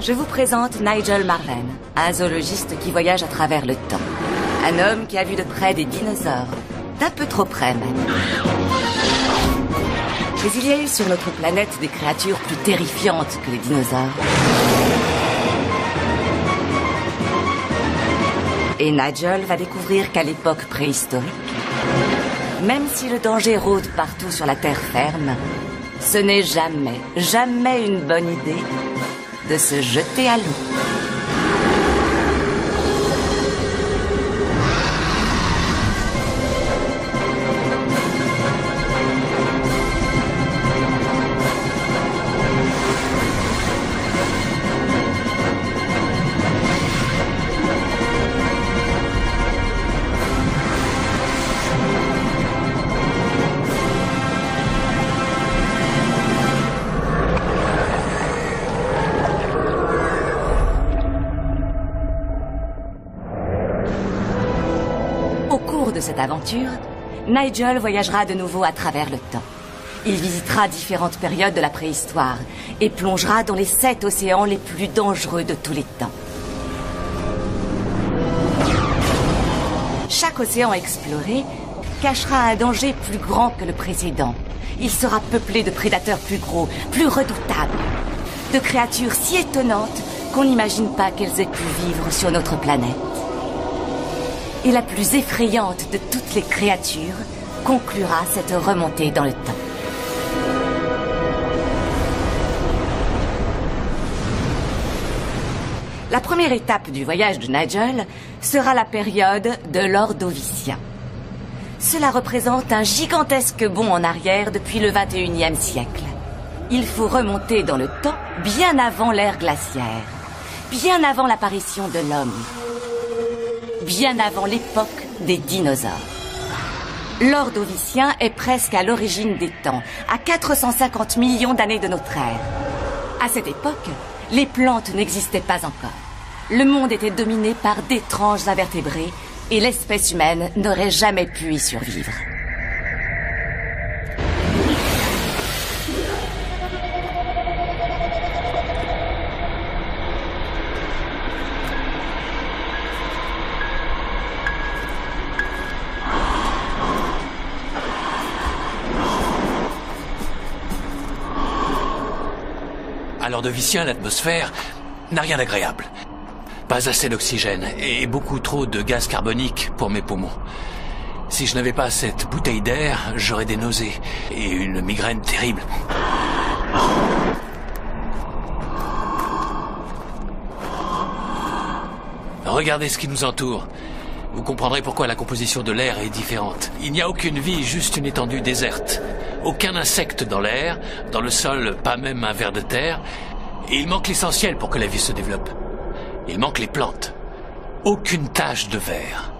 Je vous présente Nigel Marven, un zoologiste qui voyage à travers le temps. Un homme qui a vu de près des dinosaures. D'un peu trop près, même. Mais il y a eu sur notre planète des créatures plus terrifiantes que les dinosaures. Et Nigel va découvrir qu'à l'époque préhistorique, même si le danger rôde partout sur la terre ferme, ce n'est jamais, jamais une bonne idée de se jeter à l'eau. Au cours de cette aventure, Nigel voyagera de nouveau à travers le temps. Il visitera différentes périodes de la préhistoire et plongera dans les 7 océans les plus dangereux de tous les temps. Chaque océan exploré cachera un danger plus grand que le précédent. Il sera peuplé de prédateurs plus gros, plus redoutables, de créatures si étonnantes qu'on n'imagine pas qu'elles aient pu vivre sur notre planète. Et la plus effrayante de toutes les créatures conclura cette remontée dans le temps. La première étape du voyage de Nigel sera la période de l'Ordovicien. Cela représente un gigantesque bond en arrière depuis le 21e siècle. Il faut remonter dans le temps bien avant l'ère glaciaire, bien avant l'apparition de l'homme, bien avant l'époque des dinosaures. L'Ordovicien est presque à l'origine des temps, à 450 millions d'années de notre ère. À cette époque, les plantes n'existaient pas encore. Le monde était dominé par d'étranges invertébrés et l'espèce humaine n'aurait jamais pu y survivre. À l'Ordovicien, l'atmosphère n'a rien d'agréable. Pas assez d'oxygène et beaucoup trop de gaz carbonique pour mes poumons. Si je n'avais pas cette bouteille d'air, j'aurais des nausées et une migraine terrible. Regardez ce qui nous entoure. Vous comprendrez pourquoi la composition de l'air est différente. Il n'y a aucune vie, juste une étendue déserte. Aucun insecte dans l'air, dans le sol, pas même un ver de terre. Et il manque l'essentiel pour que la vie se développe. Il manque les plantes. Aucune tache de verre.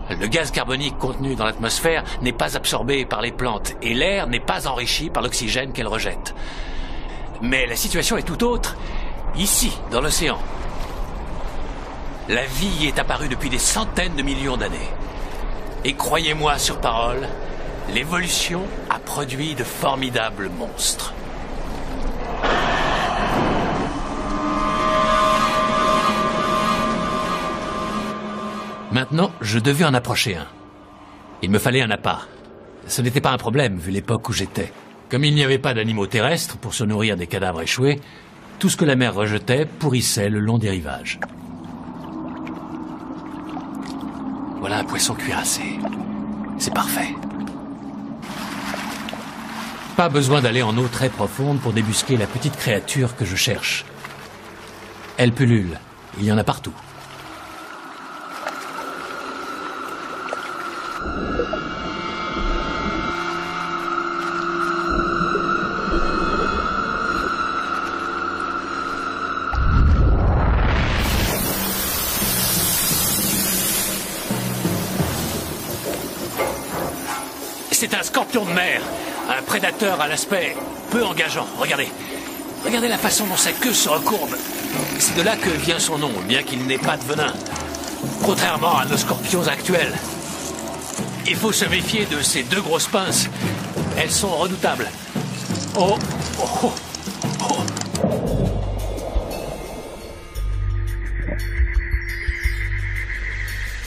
Le gaz carbonique contenu dans l'atmosphère n'est pas absorbé par les plantes et l'air n'est pas enrichi par l'oxygène qu'elles rejettent. Mais la situation est tout autre, ici, dans l'océan. La vie y est apparue depuis des centaines de millions d'années. Et croyez-moi sur parole, l'évolution a produit de formidables monstres. Maintenant, je devais en approcher un. Il me fallait un appât. Ce n'était pas un problème, vu l'époque où j'étais. Comme il n'y avait pas d'animaux terrestres pour se nourrir des cadavres échoués, tout ce que la mer rejetait pourrissait le long des rivages. Voilà un poisson cuirassé. C'est parfait. Pas besoin d'aller en eau très profonde pour débusquer la petite créature que je cherche. Elle pullule. Il y en a partout. C'est un scorpion de mer, un prédateur à l'aspect peu engageant. Regardez. Regardez la façon dont sa queue se recourbe. C'est de là que vient son nom, bien qu'il n'ait pas de venin. Contrairement à nos scorpions actuels. Il faut se méfier de ces deux grosses pinces. Elles sont redoutables. Oh, oh, oh.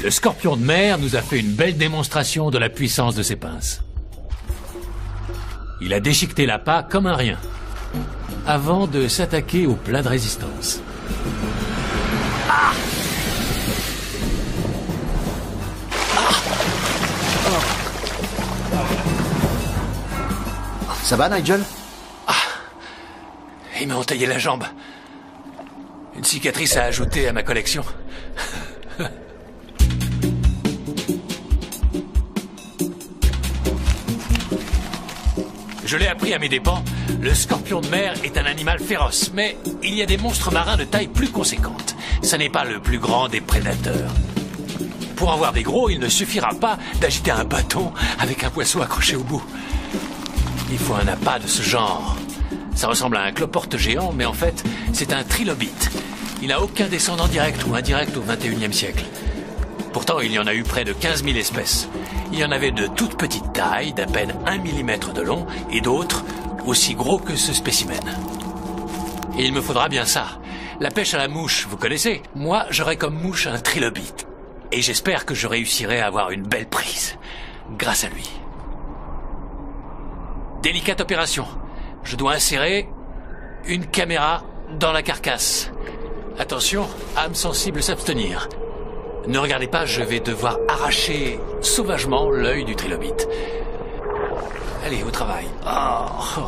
Le scorpion de mer nous a fait une belle démonstration de la puissance de ses pinces. Il a déchiqueté l'appât comme un rien, avant de s'attaquer au plat de résistance. Ah! Ça va, Nigel? Il m'a entaillé la jambe. Une cicatrice à ajouter à ma collection. Je l'ai appris à mes dépens, le scorpion de mer est un animal féroce, mais il y a des monstres marins de taille plus conséquente. Ça n'est pas le plus grand des prédateurs. Pour en voir des gros, il ne suffira pas d'agiter un bâton avec un poisson accroché au bout. Il faut un appât de ce genre. Ça ressemble à un cloporte géant, mais en fait, c'est un trilobite. Il n'a aucun descendant direct ou indirect au XXIe siècle. Pourtant, il y en a eu près de 15 000 espèces. Il y en avait de toute petite taille, d'à peine 1 mm de long, et d'autres aussi gros que ce spécimen. Et il me faudra bien ça. La pêche à la mouche, vous connaissez? Moi, j'aurai comme mouche un trilobite. Et j'espère que je réussirai à avoir une belle prise, grâce à lui. Délicate opération. Je dois insérer une caméra dans la carcasse. Attention, âme sensible s'abstenir. Ne regardez pas, je vais devoir arracher sauvagement l'œil du trilobite. Allez, au travail. Oh.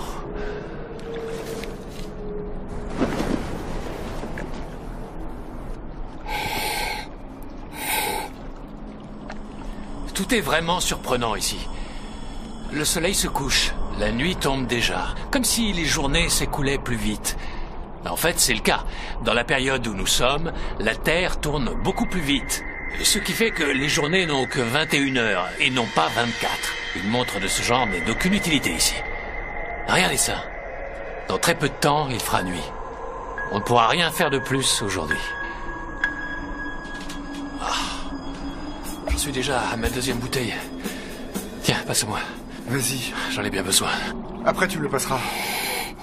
Tout est vraiment surprenant ici. Le soleil se couche, la nuit tombe déjà, comme si les journées s'écoulaient plus vite. En fait, c'est le cas. Dans la période où nous sommes, la Terre tourne beaucoup plus vite. Ce qui fait que les journées n'ont que 21 heures et non pas 24. Une montre de ce genre n'est d'aucune utilité ici. Regardez ça. Dans très peu de temps, il fera nuit. On ne pourra rien faire de plus aujourd'hui. J'en suis déjà à ma deuxième bouteille. Tiens, passe-moi. Vas-y. J'en ai bien besoin. Après, tu me le passeras.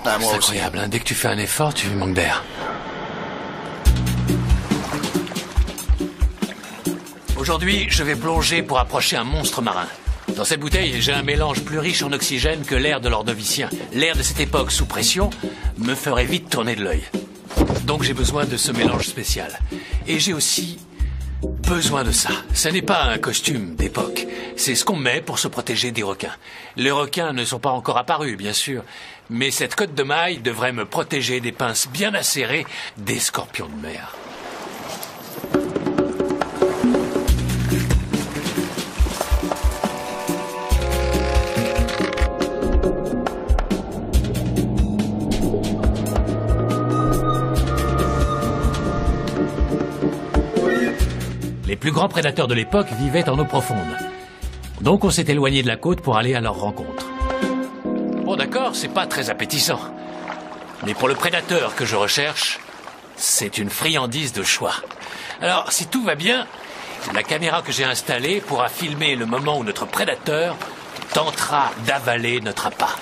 Ah, moi C'est aussi. incroyable, hein. Dès que tu fais un effort, tu manques d'air. Aujourd'hui, je vais plonger pour approcher un monstre marin. Dans cette bouteille, j'ai un mélange plus riche en oxygène que l'air de l'Ordovicien. L'air de cette époque sous pression me ferait vite tourner de l'œil. Donc j'ai besoin de ce mélange spécial. Et j'ai aussi besoin de ça. Ça n'est pas un costume d'époque. C'est ce qu'on met pour se protéger des requins. Les requins ne sont pas encore apparus, bien sûr. Mais cette cotte de maille devrait me protéger des pinces bien acérées des scorpions de mer. Les plus grands prédateurs de l'époque vivaient en eau profonde. Donc on s'est éloigné de la côte pour aller à leur rencontre. Bon d'accord, c'est pas très appétissant. Mais pour le prédateur que je recherche, c'est une friandise de choix. Alors, si tout va bien, la caméra que j'ai installée pourra filmer le moment où notre prédateur tentera d'avaler notre appât.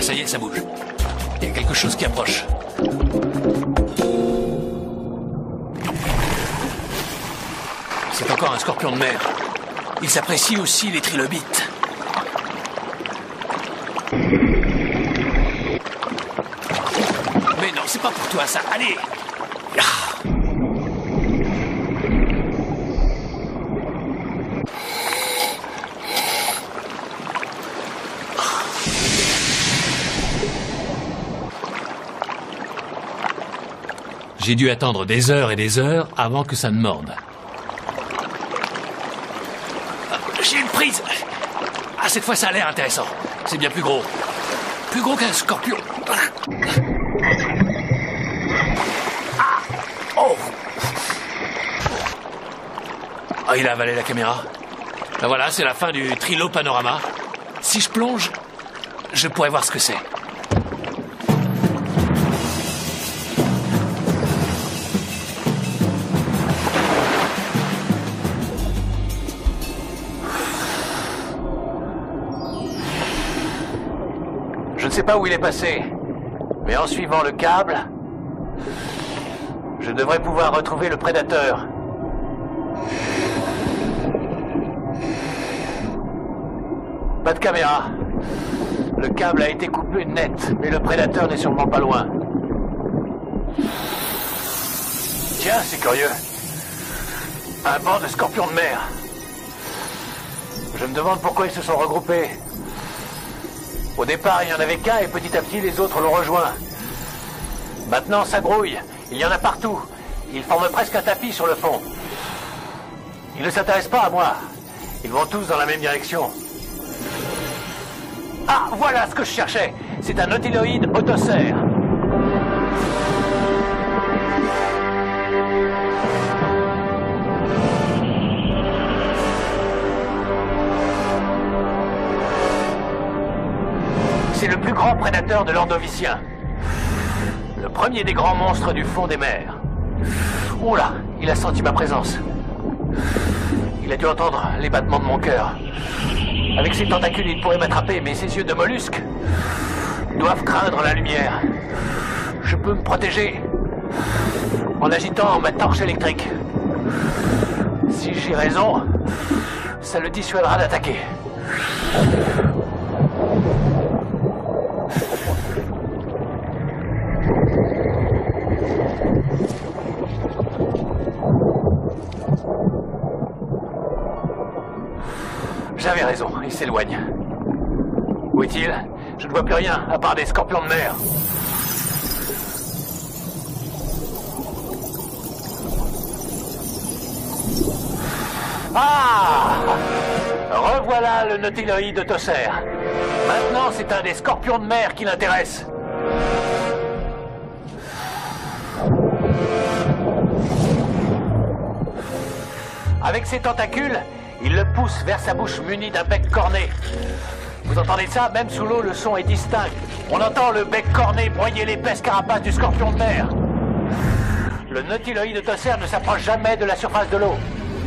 Ça y est, ça bouge. Il y a quelque chose qui approche. C'est encore un scorpion de mer. Il s'apprécie aussi les trilobites. Mais non, c'est pas pour toi ça. Allez! J'ai dû attendre des heures et des heures avant que ça ne morde. J'ai une prise. Ah, cette fois, ça a l'air intéressant. C'est bien plus gros. Plus gros qu'un scorpion. Ah. Oh. Oh, il a avalé la caméra. Ben voilà, c'est la fin du Trilo Panorama. Si je plonge, Je pourrais voir ce que c'est. Je ne sais pas où il est passé, mais en suivant le câble, je devrais pouvoir retrouver le prédateur. Pas de caméra. Le câble a été coupé net, mais le prédateur n'est sûrement pas loin. Tiens, c'est curieux. Un banc de scorpions de mer. Je me demande pourquoi ils se sont regroupés. Au départ, il n'y en avait qu'un et petit à petit, les autres l'ont rejoint. Maintenant, ça grouille. Il y en a partout. Ils forment presque un tapis sur le fond. Ils ne s'intéressent pas à moi. Ils vont tous dans la même direction. Ah, voilà ce que je cherchais. C'est un nautiloïde autocère. C'est le plus grand prédateur de l'ordovicien. Le premier des grands monstres du fond des mers. Oula, il a senti ma présence. Il a dû entendre les battements de mon cœur. Avec ses tentacules, il pourrait m'attraper, mais ses yeux de mollusque doivent craindre la lumière. Je peux me protéger en agitant ma torche électrique. Si j'ai raison, ça le dissuadera d'attaquer. J'avais raison, il s'éloigne. Où est-il? Je ne vois plus rien, à part des scorpions de mer. Ah! Revoilà le nautiloïde autocère. Maintenant, c'est un des scorpions de mer qui l'intéresse. Avec ses tentacules, il le pousse vers sa bouche munie d'un bec corné. Vous entendez ça? Même sous l'eau, le son est distinct. On entend le bec corné broyer l'épaisse carapace du scorpion de mer. Le nautiloïde autocère ne s'approche jamais de la surface de l'eau.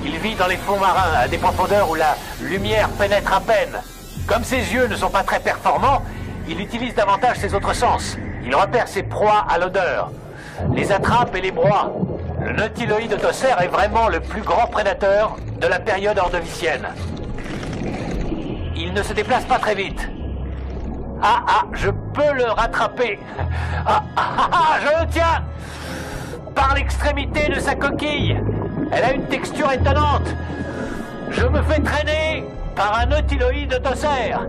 Il vit dans les fonds marins, à des profondeurs où la lumière pénètre à peine. Comme ses yeux ne sont pas très performants, il utilise davantage ses autres sens. Il repère ses proies à l'odeur, les attrape et les broie. Le nautiloïde autocère est vraiment le plus grand prédateur de la période ordovicienne. Il ne se déplace pas très vite. Je peux le rattraper. Je le tiens par l'extrémité de sa coquille. Elle a une texture étonnante. Je me fais traîner par un nautiloïde autocère.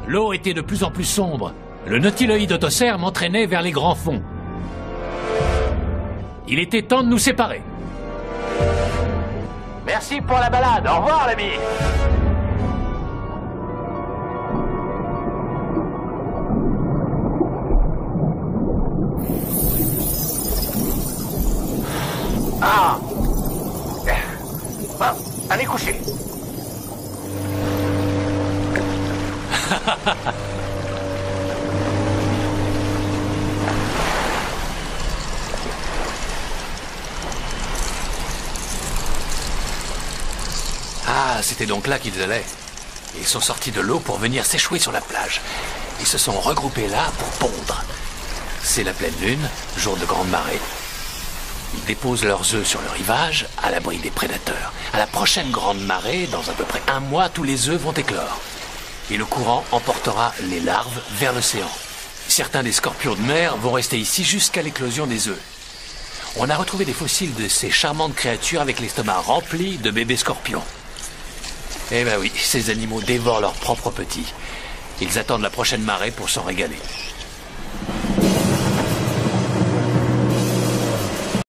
L'eau était de plus en plus sombre. Le nautiloïde autocère m'entraînait vers les grands fonds. Il était temps de nous séparer. Merci pour la balade. Au revoir, l'ami. Allez coucher. C'était donc là qu'ils allaient. Ils sont sortis de l'eau pour venir s'échouer sur la plage. Ils se sont regroupés là pour pondre. C'est la pleine lune, jour de grande marée. Ils déposent leurs œufs sur le rivage, à l'abri des prédateurs. À la prochaine grande marée, dans à peu près 1 mois, tous les œufs vont éclore. Et le courant emportera les larves vers l'océan. Certains des scorpions de mer vont rester ici jusqu'à l'éclosion des œufs. On a retrouvé des fossiles de ces charmantes créatures avec l'estomac rempli de bébés scorpions. Eh ben oui, ces animaux dévorent leurs propres petits. Ils attendent la prochaine marée pour s'en régaler.